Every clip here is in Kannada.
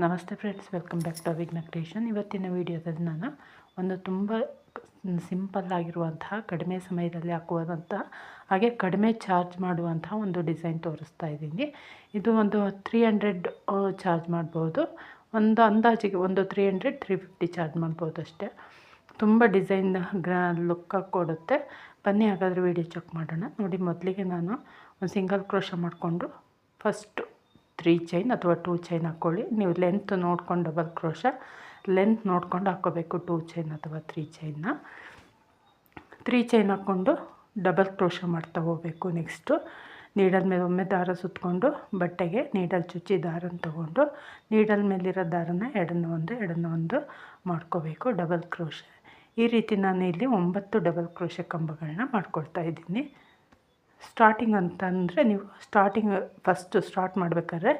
ನಮಸ್ತೆ friends, welcome back to Avighna creation. ಇವತ್ತಿನ ವಿಡಿಯೋದಲ್ಲಿ ನಾನು ಒಂದು ತುಂಬ ಸಿಂಪಲ್ ಆಗಿರುವಂತಹ ಕಡಿಮೆ ಸಮಯದಲ್ಲಿ ಹಾಕುವಂಥ ಹಾಗೆ ಕಡಿಮೆ ಚಾರ್ಜ್ ಮಾಡುವಂತಹ ಒಂದು ಡಿಸೈನ್ ತೋರಿಸ್ತಾ ಇದ್ದೀನಿ. ಇದು ಒಂದು 300 ಚಾರ್ಜ್ ಮಾಡ್ಬೋದು. ಒಂದು ಅಂದಾಜಿಗೆ ಒಂದು 300-350 ಚಾರ್ಜ್ ಮಾಡ್ಬೋದು ಅಷ್ಟೇ. ತುಂಬ ಡಿಸೈನ್ ಲುಕ್ ಕೊಡುತ್ತೆ. ಬನ್ನಿ ಹಾಗಾದರೆ ವಿಡಿಯೋ ಚೆಕ್ ಮಾಡೋಣ. ನೋಡಿ, ಮೊದಲಿಗೆ ನಾನು ಒಂದು ಸಿಂಗಲ್ ಕ್ರೋಶ ಮಾಡಿಕೊಂಡು ಫಸ್ಟು 3 ಚೈನ್ ಅಥವಾ 2 ಚೈನ್ ಹಾಕ್ಕೊಳ್ಳಿ. ನೀವು ಲೆಂತ್ ನೋಡ್ಕೊಂಡು ಡಬಲ್ ಕ್ರೋಶ ಲೆಂತ್ ನೋಡ್ಕೊಂಡು ಹಾಕ್ಕೋಬೇಕು. 2 ಚೈನ್ ಅಥವಾ 3 ಚೈನ್ನ 3 ಚೈನ್ ಹಾಕ್ಕೊಂಡು ಡಬಲ್ ಕ್ರೋಶ ಮಾಡ್ತಾ ಹೋಗಬೇಕು. ನೆಕ್ಸ್ಟು ನೀಡಲ್ ಮೇಲೆ ಒಮ್ಮೆ ದಾರ ಸುತ್ತಕೊಂಡು ಬಟ್ಟೆಗೆ ನೀಡಲ್ ಚುಚ್ಚಿ ದಾರನ ತೊಗೊಂಡು ನೀಡಲ್ ಮೇಲಿರೋ ದಾರನ ಎಡನ್ನ ಒಂದು ಮಾಡ್ಕೋಬೇಕು. ಡಬಲ್ ಕ್ರೋಶ ಈ ರೀತಿ ನಾನು ಇಲ್ಲಿ 9 ಡಬಲ್ ಕ್ರೋಶ ಕಂಬಗಳನ್ನ ಮಾಡ್ಕೊಳ್ತಾ ಇದ್ದೀನಿ. ಸ್ಟಾರ್ಟಿಂಗ್ ಅಂತಂದರೆ ನೀವು ಫಸ್ಟು ಸ್ಟಾರ್ಟ್ ಮಾಡಬೇಕಾದ್ರೆ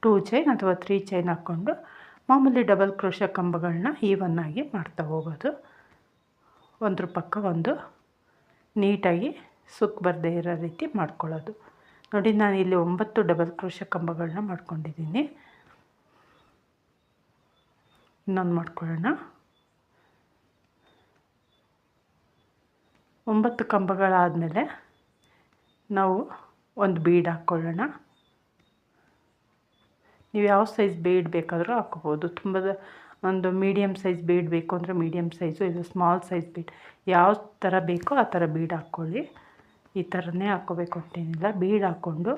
2 ಚೈನ್ ಅಥವಾ 3 ಚೈನ್ ಹಾಕ್ಕೊಂಡು ಮಾಮೂಲಿ ಡಬಲ್ ಕ್ರೋಶ ಕಂಬಗಳನ್ನ ಈವನ್ನಾಗಿ ಮಾಡ್ತಾ ಹೋಗೋದು. ಒಂದ್ರ ಪಕ್ಕ ಒಂದು ನೀಟಾಗಿ ಸುಕ್ ಬರದೇ ಇರೋ ರೀತಿ ಮಾಡ್ಕೊಳ್ಳೋದು. ನೋಡಿ, ನಾನು ಇಲ್ಲಿ 9 ಡಬಲ್ ಕ್ರೋಶ ಕಂಬಗಳನ್ನ ಮಾಡ್ಕೊಂಡಿದ್ದೀನಿ. ಇನ್ನೊಂದು ಮಾಡ್ಕೊಳ್ಳೋಣ. 9 ಕಂಬಗಳಾದಮೇಲೆ ನಾವು ಒಂದು ಬೀಡ್ ಹಾಕ್ಕೊಳ್ಳೋಣ. ನೀವು ಯಾವ ಸೈಜ್ ಬೀಡ್ ಬೇಕಾದರೂ ಹಾಕ್ಕೋಬೋದು. ತುಂಬ ಒಂದು ಮೀಡಿಯಮ್ ಸೈಜ್ ಬೀಡ್ ಬೇಕು ಅಂದರೆ ಮೀಡಿಯಮ್ ಸೈಜು, ಇದು ಸ್ಮಾಲ್ ಸೈಜ್ ಬೀಡ್ ಯಾವ ಥರ ಬೇಕೋ ಆ ಥರ ಬೀಡ್ ಹಾಕ್ಕೊಳ್ಳಿ. ಈ ಥರನೇ ಹಾಕ್ಕೋಬೇಕು ಅಂತೇನಿಲ್ಲ. ಬೀಡ್ ಹಾಕ್ಕೊಂಡು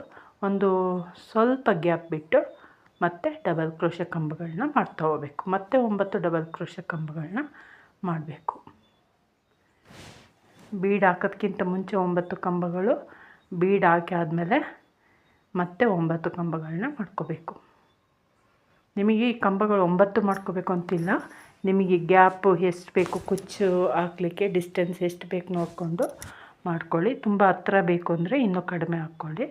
ಒಂದು ಸ್ವಲ್ಪ ಗ್ಯಾಪ್ ಬಿಟ್ಟು ಮತ್ತೆ ಡಬಲ್ ಕ್ರೋಶ ಕಂಬಗಳನ್ನ ಮಾಡ್ತಾ ಹೋಗಬೇಕು. ಮತ್ತೆ 9 ಡಬಲ್ ಕ್ರೋಶ ಕಂಬಗಳನ್ನ ಮಾಡಬೇಕು. ಬೀಡ್ ಹಾಕೋದಕ್ಕಿಂತ ಮುಂಚೆ 9 ಕಂಬಗಳು, ಬೀಡ್ ಹಾಕಿ ಆದಮೇಲೆ ಮತ್ತೆ 9 ಕಂಬಗಳನ್ನ ಮಾಡ್ಕೋಬೇಕು. ನಿಮಗೆ ಈ ಕಂಬಗಳು 9 ಮಾಡ್ಕೋಬೇಕು ಅಂತಿಲ್ಲ. ನಿಮಗೆ ಗ್ಯಾಪು ಎಷ್ಟು ಬೇಕು, ಕುಚ್ಚು ಹಾಕಲಿಕ್ಕೆ ಡಿಸ್ಟೆನ್ಸ್ ಎಷ್ಟು ಬೇಕು ನೋಡಿಕೊಂಡು ಮಾಡ್ಕೊಳ್ಳಿ. ತುಂಬ ಹತ್ರ ಬೇಕು ಅಂದರೆ ಇನ್ನೂ ಕಡಿಮೆ ಹಾಕ್ಕೊಳ್ಳಿ.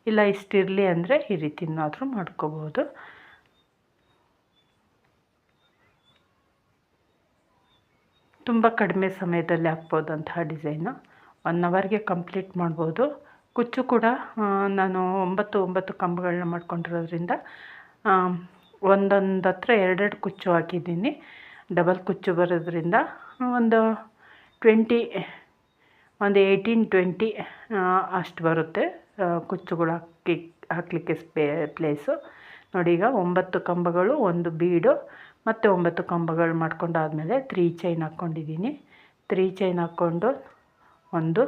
ಇಲ್ಲ ಇಷ್ಟಿರಲಿ ಅಂದರೆ ಈ ರೀತಿನಾದರೂ ಮಾಡ್ಕೋಬೋದು. ತುಂಬ ಕಡಿಮೆ ಸಮಯದಲ್ಲಿ ಹಾಕ್ಬೋದಂತಹ ಡಿಸೈನು. 1 ಅವರ್ಗೆ ಕಂಪ್ಲೀಟ್ ಮಾಡ್ಬೋದು. ಕುಚ್ಚು ಕೂಡ ನಾನು 9 ಕಂಬಗಳನ್ನ ಮಾಡ್ಕೊಂಡಿರೋದ್ರಿಂದ ಒಂದೊಂದು ಹತ್ರ 2 ಕುಚ್ಚು ಹಾಕಿದ್ದೀನಿ. ಡಬಲ್ ಕುಚ್ಚು ಬರೋದ್ರಿಂದ ಒಂದು 18-20 ಅಷ್ಟು ಬರುತ್ತೆ ಕುಚ್ಚುಗಳು ಹಾಕಲಿಕ್ಕೆ ಪ್ಲೇಸು. ನೋಡಿ, ಈಗ 9 ಕಂಬಗಳು, ಒಂದು ಬೀಡು ಮತ್ತು 9 ಕಂಬಗಳು ಮಾಡ್ಕೊಂಡಾದಮೇಲೆ 3 ಚೈನ್ ಹಾಕ್ಕೊಂಡಿದ್ದೀನಿ. 3 ಚೈನ್ ಹಾಕ್ಕೊಂಡು ಒಂದು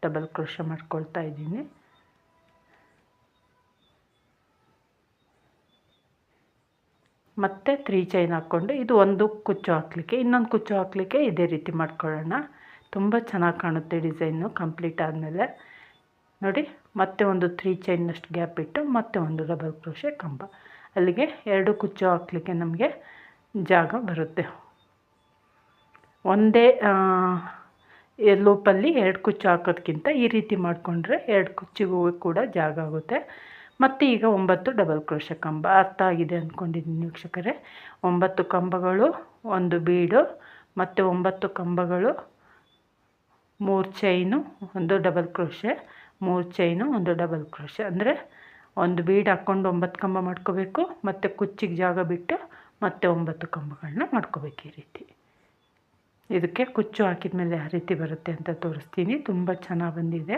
ಡಬಲ್ ಕ್ರೋಶ ಮಾಡ್ಕೊಳ್ತಾ ಇದ್ದೀನಿ. ಮತ್ತು 3 ಚೈನ್ ಹಾಕ್ಕೊಂಡು ಇದು ಒಂದು ಕುಚ್ಚು ಹಾಕಲಿಕ್ಕೆ, ಇನ್ನೊಂದು ಕುಚ್ಚು ಹಾಕಲಿಕ್ಕೆ ಇದೇ ರೀತಿ ಮಾಡ್ಕೊಳ್ಳೋಣ. ತುಂಬ ಚೆನ್ನಾಗಿ ಕಾಣುತ್ತೆ ಡಿಸೈನು ಕಂಪ್ಲೀಟ್ ಆದಮೇಲೆ. ನೋಡಿ, ಮತ್ತೆ ಒಂದು 3 ಚೈನ್ನಷ್ಟು ಗ್ಯಾಪ್ ಬಿಟ್ಟು ಮತ್ತೆ ಒಂದು ಡಬಲ್ ಕ್ರೋಶ ಕಂಬ. ಅಲ್ಲಿಗೆ 2 ಕುಚ್ಚು ಹಾಕಲಿಕ್ಕೆ ನಮಗೆ ಜಾಗ ಬರುತ್ತೆ. ಒಂದೇ ಲೂಪಲ್ಲಿ 2 ಕುಚ್ಚು ಹಾಕೋದಕ್ಕಿಂತ ಈ ರೀತಿ ಮಾಡಿಕೊಂಡ್ರೆ 2 ಕುಚ್ಚಿಗೂ ಕೂಡ ಜಾಗ ಆಗುತ್ತೆ. ಮತ್ತು ಈಗ 9 ಡಬಲ್ ಕ್ರೋಶ ಕಂಬ. ಅರ್ಥ ಆಗಿದೆ ಅಂದ್ಕೊಂಡಿದ್ದೀನಿ ವೀಕ್ಷಕರೇ. 9 ಕಂಬಗಳು, ಒಂದು ಬೀಡು ಮತ್ತು 9 ಕಂಬಗಳು, 3 ಚೈನು, ಒಂದು ಡಬಲ್ ಕ್ರೋಶ, 3 ಚೈನು, ಒಂದು ಡಬಲ್ ಕ್ರೋಶ. ಅಂದರೆ ಒಂದು ಬೀಡ್ ಹಾಕ್ಕೊಂಡು 9 ಕಂಬ ಮಾಡ್ಕೋಬೇಕು. ಮತ್ತು ಕುಚ್ಚಿಗೆ ಜಾಗ ಬಿಟ್ಟು ಮತ್ತೆ 9 ಕಂಬಗಳನ್ನ ಮಾಡ್ಕೋಬೇಕು. ಈ ರೀತಿ ಇದಕ್ಕೆ ಕುಚ್ಚು ಹಾಕಿದ ಮೇಲೆ ಯಾವ ರೀತಿ ಬರುತ್ತೆ ಅಂತ ತೋರಿಸ್ತೀನಿ. ತುಂಬ ಚೆನ್ನಾಗಿ ಬಂದಿದೆ.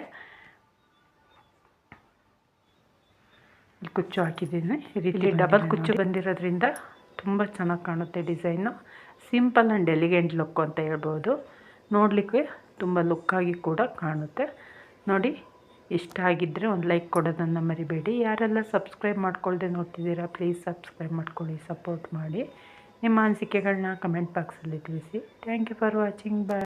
ಕುಚ್ಚು ಹಾಕಿದ್ದೀನಿ. ಈ ರೀತಿ ಡಬಲ್ ಕುಚ್ಚು ಬಂದಿರೋದ್ರಿಂದ ತುಂಬ ಚೆನ್ನಾಗಿ ಕಾಣುತ್ತೆ design. Simple and elegant look ಅಂತ ಹೇಳ್ಬೋದು. ನೋಡಲಿಕ್ಕೆ ತುಂಬ ಲುಕ್ಕಾಗಿ ಕೂಡ ಕಾಣುತ್ತೆ. ನೋಡಿ, ಇಷ್ಟ ಆಗಿದ್ದರೆ ಒಂದು ಲೈಕ್ ಕೊಡೋದನ್ನು ಮರಿಬೇಡಿ. ಯಾರೆಲ್ಲ ಸಬ್ಸ್ಕ್ರೈಬ್ ಮಾಡ್ಕೊಳ್ದೆ ನೋಡ್ತಿದ್ದೀರಾ, ಪ್ಲೀಸ್ ಸಬ್ಸ್ಕ್ರೈಬ್ ಮಾಡ್ಕೊಳ್ಳಿ, ಸಪೋರ್ಟ್ ಮಾಡಿ. ನಿಮ್ಮ ಅನಿಸಿಕೆಗಳನ್ನ ಕಮೆಂಟ್ ಬಾಕ್ಸಲ್ಲಿ ತಿಳಿಸಿ. Thank you for watching. Bye.